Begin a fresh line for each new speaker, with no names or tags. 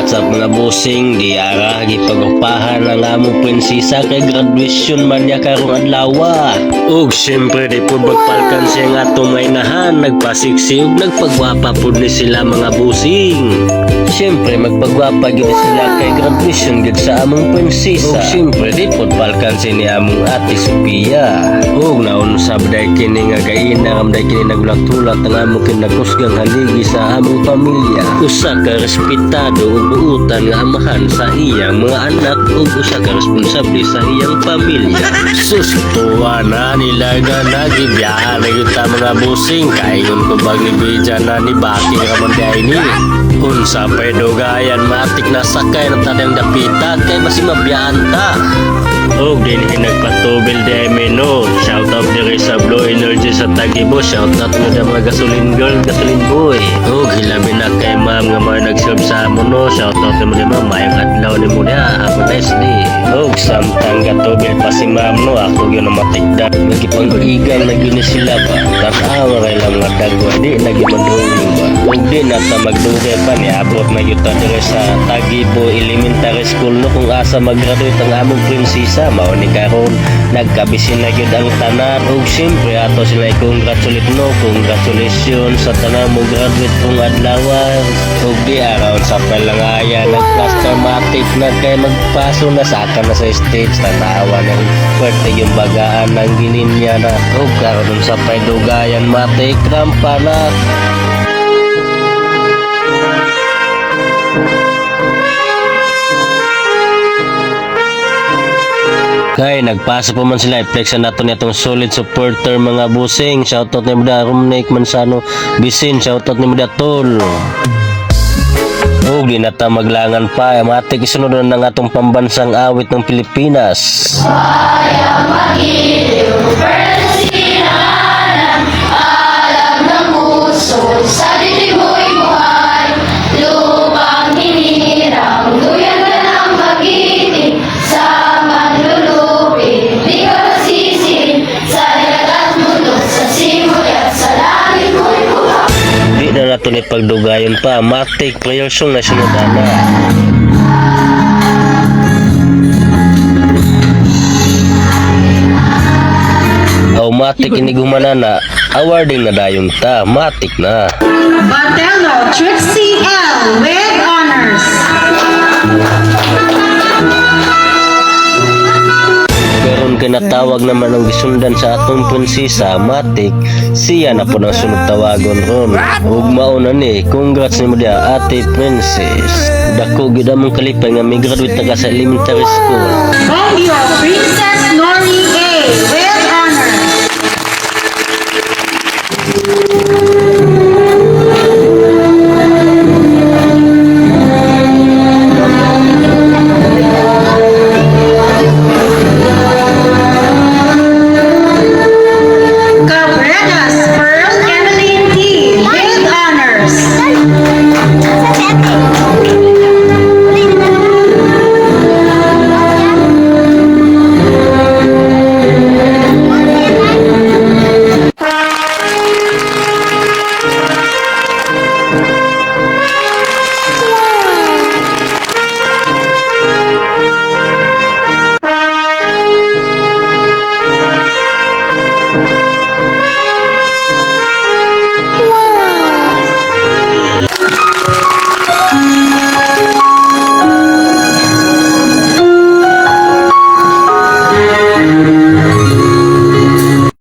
What's up mga busing, di ara gipag-upahan ang among prinsesa kay graduation man niya karong adlaw. Ug syempre di pud magpalkan siya nga atong mainahan, nagpasiksi ug nagpagwapa pud ni sila mga busing. Syempre magpagwapa gyud sila kay graduation gyud sa among prinsesa. Ug syempre di pud palkan siya ni among ate Sophia. Ug naunsa day kini nga gaina day kini nagulak-tulak ang among kinakusgang haligi sa among pamilya. Usa ka respetado ug buutan nga amahan sa iyang mga anak ug usa ka responsable sa iyang pamilya. Sustuwa na nila nga nagibiyahan na yun ta mga busing. Kaingon ko bang ibidya na ni Baki raman day ni. Unsa pa'y dugayan matik na sakay na tadang dapita kay basi mabiyahan ta. Og din nagpatubil di Mino. Shout out diri sa Blue Energy sa Tagibo. Shout out mo sa mga gasoline girl, gasoline boy. Og hilabi na kay ma'am nga mga nag-serve sa amo no. Shout out mo di ma'am, mayang adlaw ni mo niya. Have a nice day. Og samtang gatubil pa si ma'am no. Ako yun na matigdan. Nagipang-igan na yun sila ba. Tanawa kay lang mga dagwa. Di nagimandulong ba. Og di nata magdugay pa ni abot na yun diri sa Tagibo Elementary School no. Kung asa mag-graduate ang among prinsesa. Mao ni karon nagkabisin na gyud ang tanan ug syempre ato sila i-congratulate no. Congratulations sa tanan mo graduate kung adlaw ug di around sa palangaya nagplaster matic na kay magpaso na sa akan na sa stage tanawa ng birthday yung bagaan ng gininya na ug karon sa paydugayan matic rampa na. Kay nagpasa po man sila i-flex nato nitong solid supporter mga busing. Shoutout ni Muda Rumnik Mansano Bisin, shoutout ni Muda Tol. O di nata maglangan pa matik isunod na ng atong pambansang awit ng Pilipinas.
Kaya magiliw, persinahan, alam ng puso, sa dilig mo'y buhay, lupang hinirang, duyan ka ng magiting, sa manlulupin, di ka masisirin, sa dagat at mundo, sa simoy at sa langit mo'y buhay.
Di na nato ni pagdugayon pa matik prayer song na sunod na. Matik ini gumanana awarding na dayong ta matik na.
Batello Trixie L with honors.
Karon kinatawag naman ang gisundan sa atong prinsesa matik siya na po nang sunod tawagon ron. Ug mauna ni congrats nimo dia ate princess. Dako gyud among kalipay nga may graduate na ka sa elementary school.
From your princess